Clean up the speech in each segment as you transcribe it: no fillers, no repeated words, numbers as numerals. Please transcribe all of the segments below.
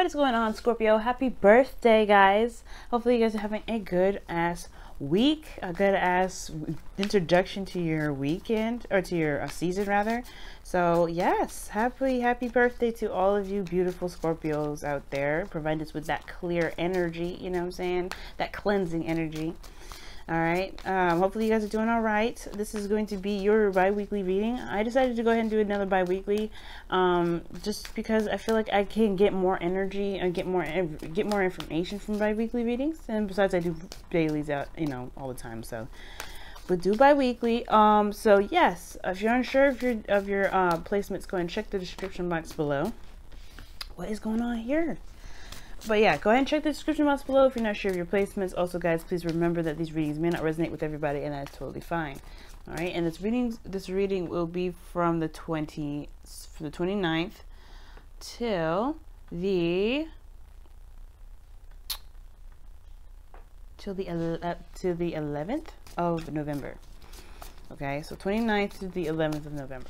What is going on, Scorpio? Happy birthday, guys. Hopefully you guys are having a good ass week, a good ass introduction to your weekend, or to your season rather. So yes, happy birthday to all of you beautiful Scorpios out there. Provide us with that clear energy, you know what I'm saying, that cleansing energy. All right, hopefully you guys are doing all right. This is going to be your bi-weekly reading. I decided to go ahead and do another bi-weekly just because I feel like I can get more energy and get more information from bi-weekly readings. And besides, I do dailies out, you know, all the time, so but do bi-weekly. So yes, if you're unsure of your placements, go ahead and check the description box below. What is going on here? But yeah, go ahead and check the description box below if you're not sure of your placements. Also, guys, please remember that these readings may not resonate with everybody, and that's totally fine. All right, and this reading will be from the 29th till the 11th of November. Okay, so 29th to the 11th of November.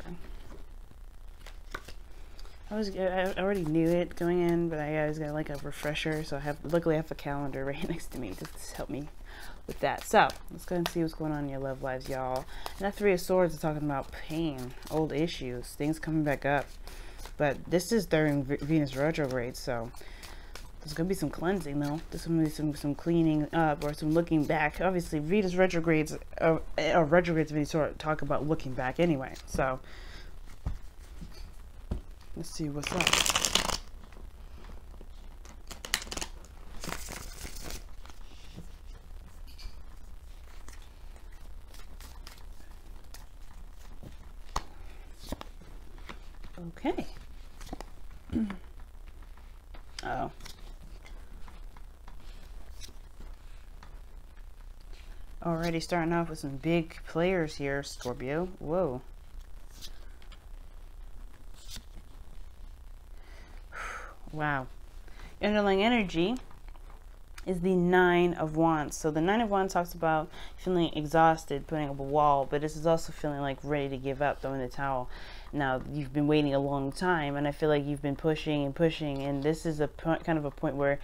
I already knew it going in, but I always got like a refresher, so luckily I have a calendar right next to me to help me with that. So let's go ahead and see what's going on in your love lives, y'all. And that Three of Swords is talking about pain, old issues, things coming back up. But this is during Venus retrograde, so there's gonna be some cleansing though. There's gonna be some cleaning up or some looking back. Obviously, Venus retrogrades or retrogrades we sort of talk about looking back anyway. So let's see what's up. Okay. Oh. Already starting off with some big players here, Scorpio. Whoa. Wow. Underlying energy is the Nine of Wands. So the Nine of Wands talks about feeling exhausted, putting up a wall, but this is also feeling like ready to give up, throwing the towel. Now, you've been waiting a long time, and I feel like you've been pushing and pushing, and this is a kind of a point where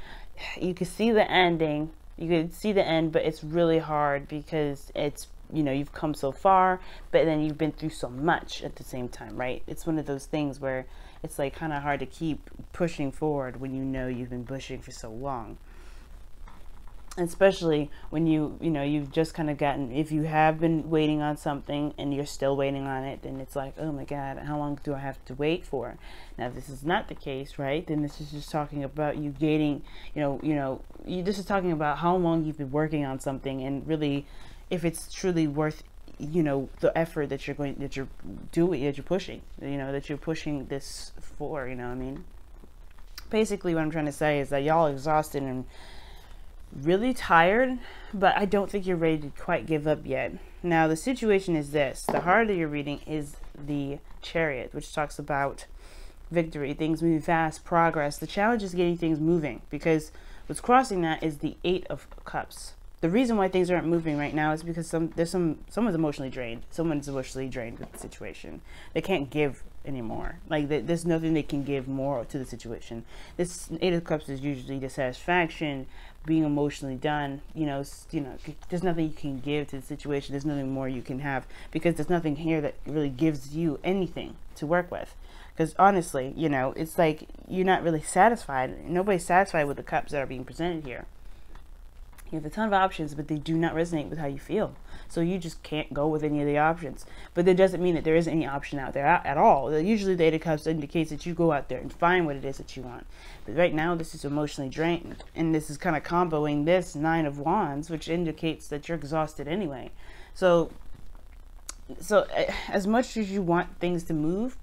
you can see the ending. You can see the end, but it's really hard because it's, you know, you've come so far, but then you've been through so much at the same time, right? It's one of those things where it's like kind of hard to keep pushing forward when you know you've been pushing for so long. Especially when you've just kind of gotten, if you have been waiting on something and you're still waiting on it, then it's like, oh my God, how long do I have to wait for? Now, if this is not the case, right, then this is just talking about you gaining, this is talking about how long you've been working on something, and really if it's truly worth, you know, the effort that you're pushing, you know, that you're pushing this for, you know what I mean? Basically what I'm trying to say is that y'all are exhausted and really tired, but I don't think you're ready to quite give up yet. Now, the situation is this. The heart of your reading is the Chariot, which talks about victory, things moving fast, progress. The challenge is getting things moving, because what's crossing that is the Eight of Cups. The reason why things aren't moving right now is because someone's emotionally drained. Someone's emotionally drained with the situation. They can't give anymore. Like, there's nothing they can give more to the situation. This Eight of Cups is usually dissatisfaction, being emotionally done. You know, there's nothing you can give to the situation. There's nothing more you can have, because there's nothing here that really gives you anything to work with. Because honestly, you know, it's like you're not really satisfied. Nobody's satisfied with the cups that are being presented here. You have a ton of options, but they do not resonate with how you feel. So you just can't go with any of the options. But that doesn't mean that there isn't any option out there at all. Usually the Eight of Cups indicates that you go out there and find what it is that you want. But right now, this is emotionally drained. And this is kind of comboing this Nine of Wands, which indicates that you're exhausted anyway. So as much as you want things to move,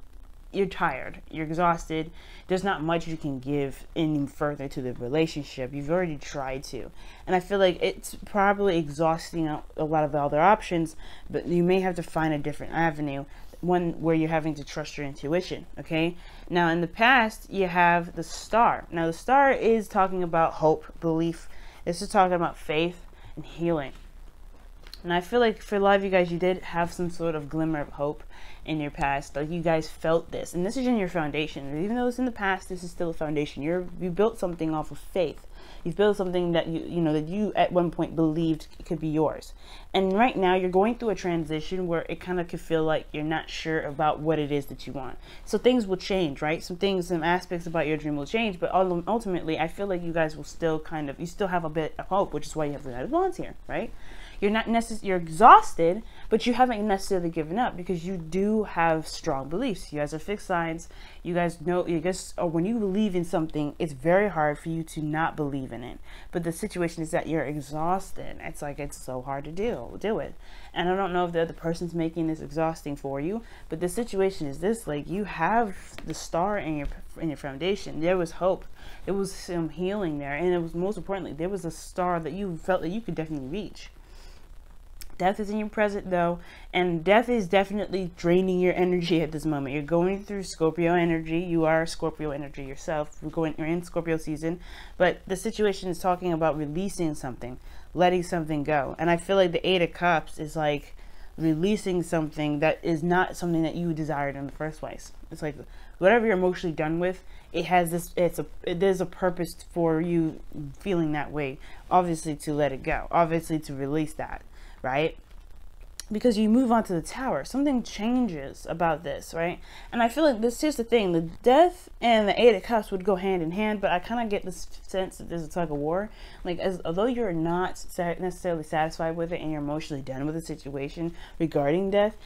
you're tired, you're exhausted. There's not much you can give any further to the relationship. You've already tried to, and I feel like it's probably exhausting a lot of the other options, but you may have to find a different avenue, one where you're having to trust your intuition. Okay, now in the past you have the Star. Now the Star is talking about hope, belief. This is talking about faith and healing. And I feel like for a lot of you guys, you did have some sort of glimmer of hope, in your past. Like, you guys felt this, and this is in your foundation. Even though it's in the past, this is still a foundation. You built something off of faith. You've built something that that you at one point believed could be yours. And right now you're going through a transition where it kind of could feel like you're not sure about what it is that you want. So things will change, right? Some aspects about your dream will change, but ultimately I feel like you guys will still you still have a bit of hope, which is why you have the Knight of Wands here, right? You're not necessarily, you're exhausted, but you haven't necessarily given up, because you do have strong beliefs. You guys are fixed signs. You guys know, when you believe in something, it's very hard for you to not believe in it. But the situation is that you're exhausted. It's like, it's so hard to deal with. And I don't know if the other person's making this exhausting for you, but the situation is this: like, you have the star in your foundation. There was hope. There was some healing there, and it was, most importantly, there was a star that you felt that you could definitely reach. Death is in your present though, and death is definitely draining your energy at this moment. You're going through Scorpio energy. You are Scorpio energy yourself. You're in Scorpio season, but the situation is talking about releasing something, letting something go. And I feel like the Eight of Cups is like releasing something that is not something that you desired in the first place. It's like, whatever you're emotionally done with, it has this, there's a purpose for you feeling that way. Obviously to let it go, obviously to release that, right? Because you move on to the Tower, something changes about this, right? And I feel like here's the thing: the Death and the Eight of Cups would go hand in hand, but I kind of get this sense that there's a tug of war. Like, although you're not necessarily satisfied with it and you're emotionally done with the situation regarding death,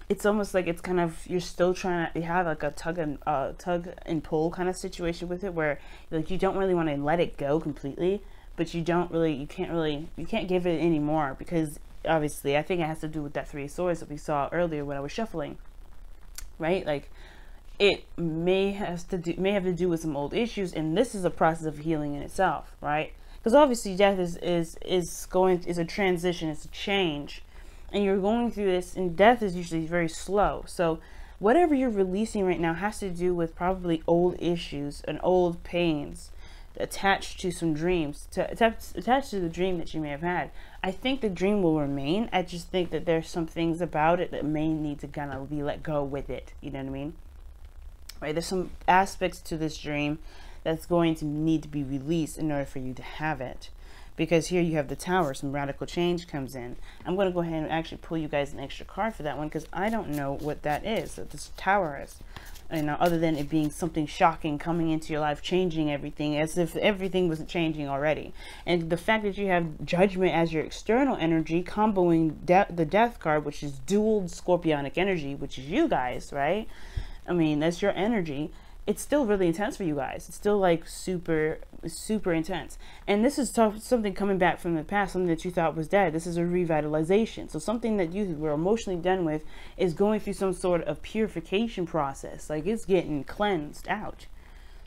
it's almost like it's kind of, you're still trying to, you have like a tug and pull kind of situation with it, where like you don't really want to let it go completely, but you can't give it any more, because obviously I think it has to do with that Three of Swords that we saw earlier when I was shuffling, right? Like, it may have to do with some old issues, and this is a process of healing in itself, right? Because obviously death is a transition, it's a change, and you're going through this, and death is usually very slow. So whatever you're releasing right now has to do with probably old issues and old pains attached to some dreams, attached to the dream that you may have had. I think the dream will remain. I just think that there's some things about it that may need to kind of be let go with it. You know what I mean? Right? There's some aspects to this dream that's going to need to be released in order for you to have it. Because here you have the Tower, some radical change comes in. I'm going to go ahead and actually pull you guys an extra card for that one, because I don't know what that is, that this Tower is. You know, other than it being something shocking coming into your life, changing everything, as if everything wasn't changing already. And the fact that you have Judgment as your external energy, comboing the Death card, which is dual Scorpionic energy, which is you guys, right? I mean, that's your energy. It's still really intense for you guys. It's still like super intense. And this is something coming back from the past, something that you thought was dead. This is a revitalization. So something that you were emotionally done with is going through some sort of purification process. Like, it's getting cleansed out.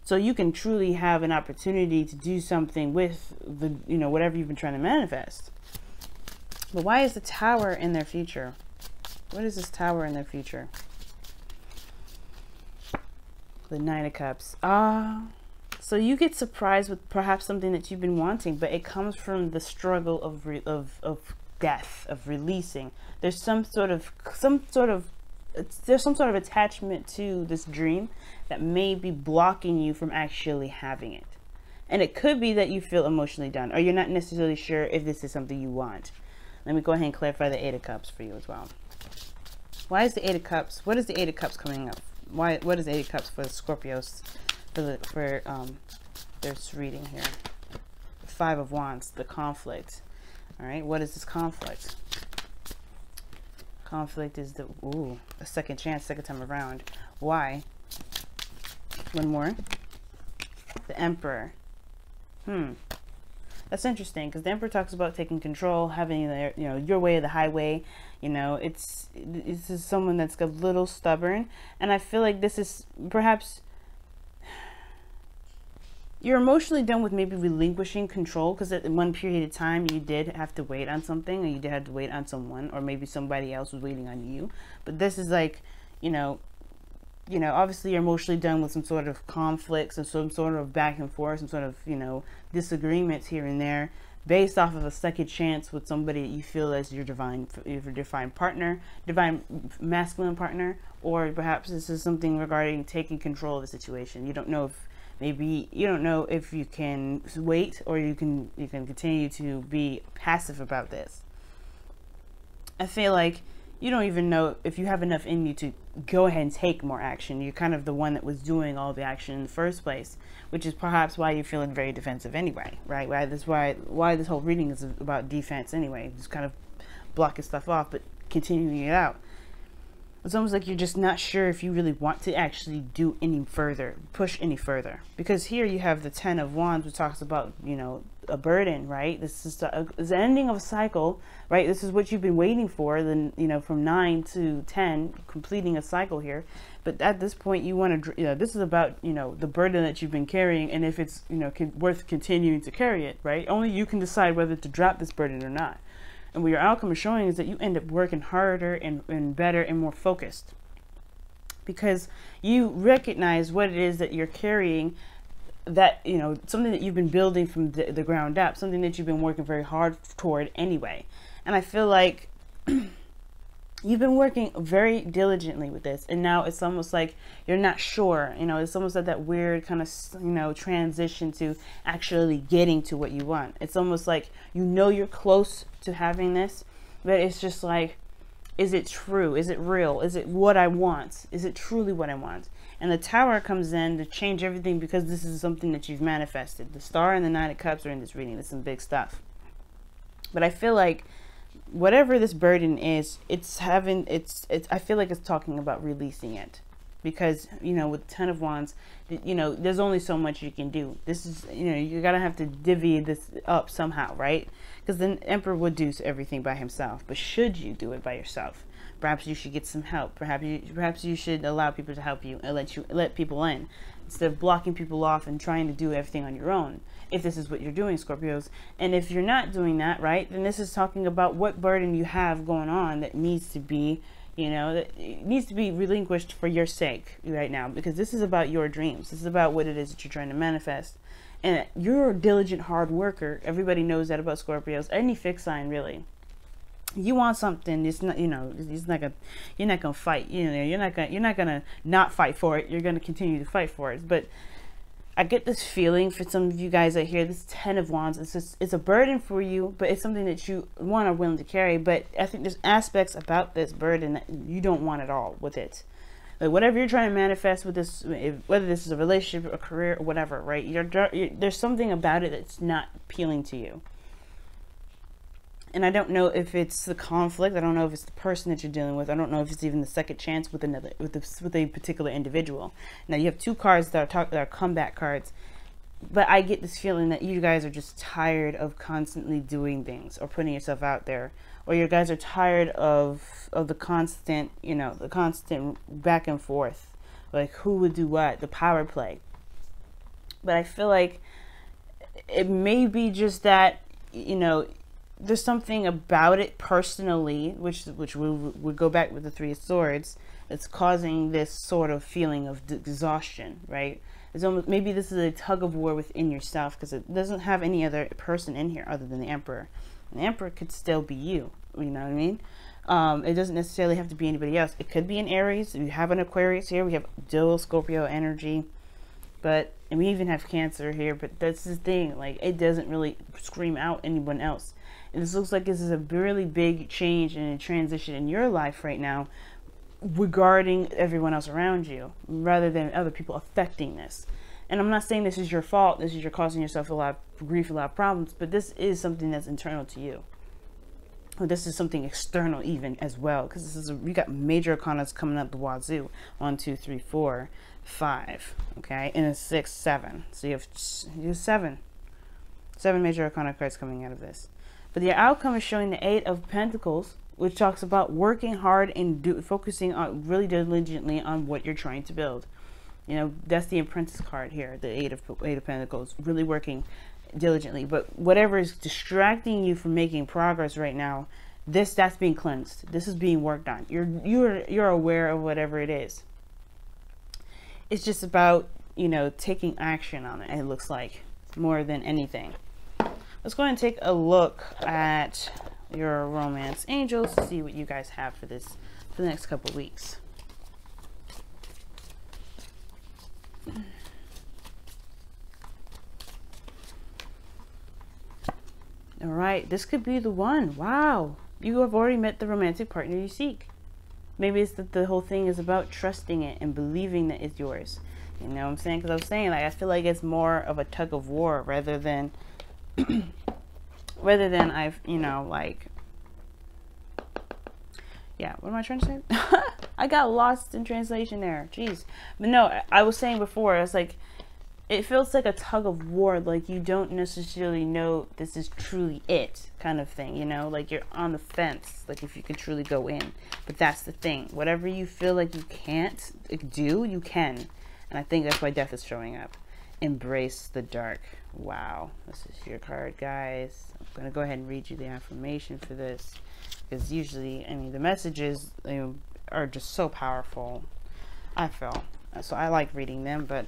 So you can truly have an opportunity to do something with the, whatever you've been trying to manifest. But why is the Tower in their future? What is this Tower in their future? The Nine of Cups. So you get surprised with perhaps something that you've been wanting, but it comes from the struggle of death, of releasing. There's some sort of attachment to this dream that may be blocking you from actually having it. And it could be that you feel emotionally done, or you're not necessarily sure if this is something you want. Let me go ahead and clarify the Eight of Cups for you as well. Why is the Eight of Cups? What is the Eight of Cups coming up? What is the Eight of Cups for the Scorpios for this reading here? The Five of Wands, the conflict. All right, what is this conflict? Conflict is a second chance, second time around. Why? One more. The Emperor. That's interesting, because the Emperor talks about taking control, having your way or the highway. It's someone that's a little stubborn, and I feel like this is perhaps you're emotionally done with maybe relinquishing control, because at one period of time you did have to wait on something, or you did have to wait on someone, or maybe somebody else was waiting on you. But this is like, obviously you're emotionally done with some sort of conflicts and some sort of back and forth, some sort of, disagreements here and there. based off of a second chance with somebody you feel as your divine partner, divine masculine partner, or perhaps this is something regarding taking control of the situation. You don't know if maybe you don't know if you can wait or you can continue to be passive about this. I feel like you don't even know if you have enough in you to go ahead and take more action. You're kind of the one that was doing all the action in the first place, which is perhaps why you're feeling very defensive anyway, right? Why this whole reading is about defense anyway, just kind of blocking stuff off, but continuing it out. It's almost like you're just not sure if you really want to actually do any further, push any further. Because here you have the 10 of Wands, which talks about, you know, a burden, right? This is the ending of a cycle, right? This is what you've been waiting for, then, you know, from 9 to 10, completing a cycle here. But at this point, you want to, you know, this is about, you know, the burden that you've been carrying, and if it's, you know, worth continuing to carry it, right? Only you can decide whether to drop this burden or not. And what your outcome is showing is that you end up working harder and better and more focused, because you recognize what it is that you're carrying, that, you know, something that you've been building from the ground up, something that you've been working very hard toward anyway. And I feel like you've been working very diligently with this, and now it's almost like you're not sure, you know, it's almost like that weird kind of, you know, transition to actually getting to what you want. It's almost like, you know, you're close to having this, but it's just like, is it true? Is it real? Is it what I want? Is it truly what I want? And the Tower comes in to change everything, because this is something that you've manifested. The Star and the Nine of Cups are in this reading. This is some big stuff. But I feel like whatever this burden is, I feel like it's talking about releasing it, because, you know, with 10 of Wands, you know, there's only so much you can do. This is, you know, you gotta have to divvy this up somehow, right? Because the Emperor would do everything by himself. But should you do it by yourself? Perhaps you should get some help. Perhaps you should allow people to help you and let people in, instead of blocking people off and trying to do everything on your own. If this is what you're doing, Scorpios. And if you're not doing that, right, then this is talking about what burden you have going on that needs to be, you know, that it needs to be relinquished for your sake right now, because this is about your dreams. This is about what it is that you're trying to manifest. And you're a diligent hard worker. Everybody knows that about Scorpios. Any fixed sign, really. You want something, it's not, you know, you're not gonna fight, you know, you're not gonna not fight for it. You're gonna continue to fight for it. But I get this feeling for some of you guys out here, this 10 of Wands, it's a burden for you, but it's something that you, one, are willing to carry. But I think there's aspects about this burden that you don't want at all with it. Like, whatever you're trying to manifest with this, whether this is a relationship, a career, or whatever, right? There's something about it that's not appealing to you. And I don't know if it's the conflict. I don't know if it's the person that you're dealing with. I don't know if it's even the second chance with a particular individual. Now, you have two cards that are comeback cards, but I get this feeling that you guys are just tired of constantly doing things or putting yourself out there, or you guys are tired of the constant, you know, the constant back and forth, like who would do what, the power play. But I feel like it may be just that, you know, there's something about it personally, which would go back with the Three of Swords, that's causing this sort of feeling of exhaustion, right? It's almost, maybe this is a tug of war within yourself, because it doesn't have any other person in here other than the Emperor. And the Emperor could still be you, you know what I mean? It doesn't necessarily have to be anybody else. It could be an Aries. We have an Aquarius here. We have dual Scorpio energy. And we even have Cancer here. But that's the thing. Like, it doesn't really scream out anyone else. And this looks like this is a really big change and a transition in your life right now regarding everyone else around you, rather than other people affecting this. And I'm not saying this is your fault. This is you're causing yourself a lot of grief, a lot of problems. But this is something that's internal to you. Or this is something external even as well. Because this is we got major arcanas coming up the wazoo. 1, 2, 3, 4, 5. Okay, and a 6, 7. So you have 7 major arcana cards coming out of this. But the outcome is showing the 8 of Pentacles, which talks about working hard and focusing on really diligently on what you're trying to build. You know, that's the Apprentice card here, the 8 of Pentacles, really working diligently. But whatever is distracting you from making progress right now, that's being cleansed. This is being worked on. You're aware of whatever it is. It's just about, you know, taking action on it. It looks like more than anything. let's go ahead and take a look at your romance angels to see what you guys have for this, for the next couple of weeks. All right, this could be the one. Wow, you have already met the romantic partner you seek. Maybe it's that the whole thing is about trusting it and believing that it's yours. You know what I'm saying? Because I was saying, like, I feel like it's more of a tug of war rather than I've, you know, like, yeah, what am I trying to say? I got lost in translation there. Jeez. But no, I was saying before, it's like, it feels like a tug of war, like you don't necessarily know this is truly it kind of thing, you know, like you're on the fence, like if you can truly go in. But that's the thing, whatever you feel like you can't do, you can. And I think that's why death is showing up. Embrace the dark. Wow, this is your card, guys. I'm gonna go ahead and read you the affirmation for this, because usually, I mean, the messages, you know, are just so powerful, I feel. So I like reading them, but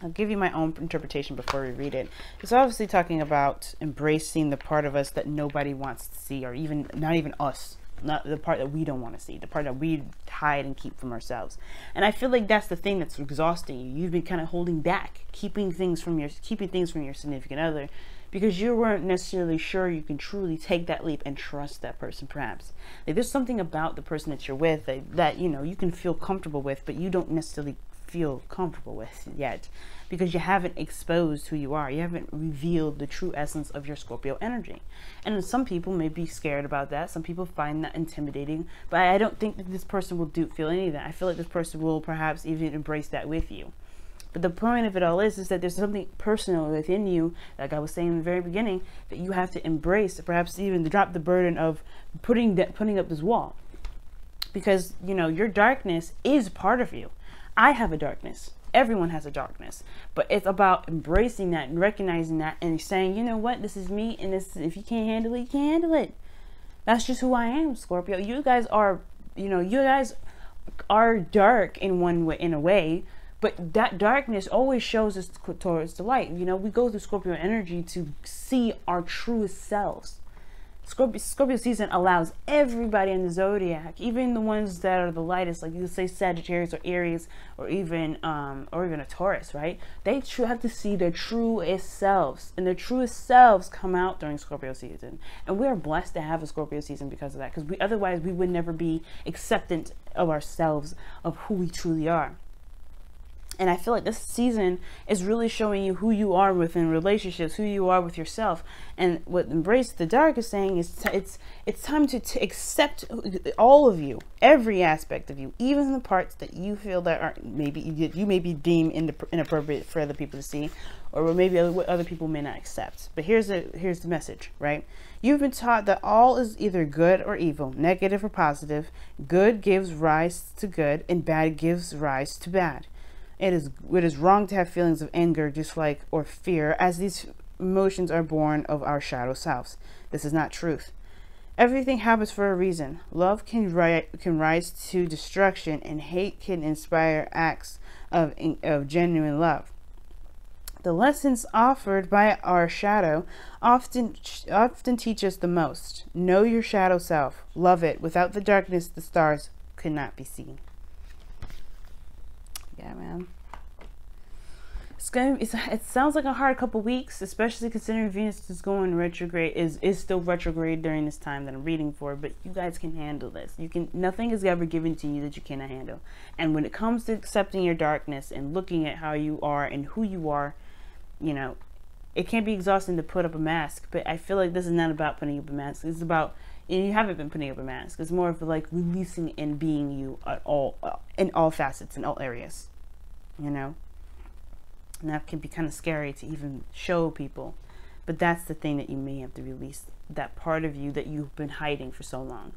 I'll give you my own interpretation before we read it. It's obviously talking about embracing the part of us that nobody wants to see, or even not even us, not the part that we don't want to see, the part that we hide and keep from ourselves. And I feel like that's the thing that's exhausting you. You've been kind of holding back, keeping things from your significant other, because you weren't necessarily sure you can truly take that leap and trust that person. Perhaps like there's something about the person that you're with that you know you can feel comfortable with, but you don't necessarily feel comfortable with yet, because you haven't exposed who you are. You haven't revealed the true essence of your Scorpio energy. And some people may be scared about that. Some people find that intimidating, but I don't think that this person will feel any of that. I feel like this person will perhaps even embrace that with you. But the point of it all is that there's something personal within you, like I was saying in the very beginning, that you have to embrace, perhaps even to drop the burden of putting up this wall. Because, you know, your darkness is part of you. I have a darkness. Everyone has a darkness. But it's about embracing that and recognizing that and saying, you know what, this is me, and this, if you can't handle it, you can't handle it. That's just who I am, Scorpio. You guys are, you know, you guys are dark in a way, but that darkness always shows us towards the light. You know, we go through Scorpio energy to see our truest selves. Scorpio season allows everybody in the zodiac, even the ones that are the lightest, like you could say Sagittarius or Aries, or even a Taurus, right? They have to see their truest selves, and their truest selves come out during Scorpio season. And we are blessed to have a Scorpio season because of that, because otherwise we would never be acceptant of ourselves, of who we truly are. And I feel like this season is really showing you who you are within relationships, who you are with yourself. And what Embrace the Dark is saying is it's time to accept all of you, every aspect of you, even the parts that you feel that are maybe you may be deemed inappropriate for other people to see, or maybe what other people may not accept. But here's the message, right? You've been taught that all is either good or evil, negative or positive. Good gives rise to good, and bad gives rise to bad. It is wrong to have feelings of anger, dislike, or fear, as these emotions are born of our shadow selves. This is not truth. Everything happens for a reason. Love can rise to destruction, and hate can inspire acts of genuine love. The lessons offered by our shadow often teach us the most. Know your shadow self. Love it. Without the darkness, the stars could not be seen. Yeah, man. It sounds like a hard couple weeks, especially considering Venus is going retrograde, is still retrograde during this time that I'm reading for. But you guys can handle this. Nothing is ever given to you that you cannot handle. And when it comes to accepting your darkness and looking at how you are and who you are, you know, it can be exhausting to put up a mask. But I feel like this is not about putting up a mask. It's about, and you haven't been putting up a mask. It's more of like releasing and being you at all, in all facets, in all areas, you know. And that can be kind of scary to even show people. But that's the thing that you may have to release, that part of you that you've been hiding for so long.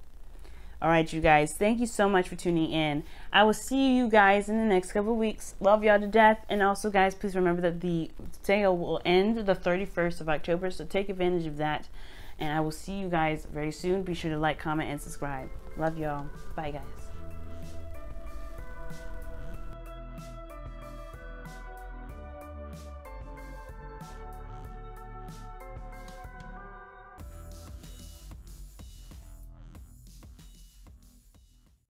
All right, you guys, thank you so much for tuning in. I will see you guys in the next couple of weeks. Love y'all to death. And also, guys, please remember that the sale will end the 31st of October. So take advantage of that. And I will see you guys very soon. Be sure to like, comment, and subscribe. Love y'all. Bye, guys.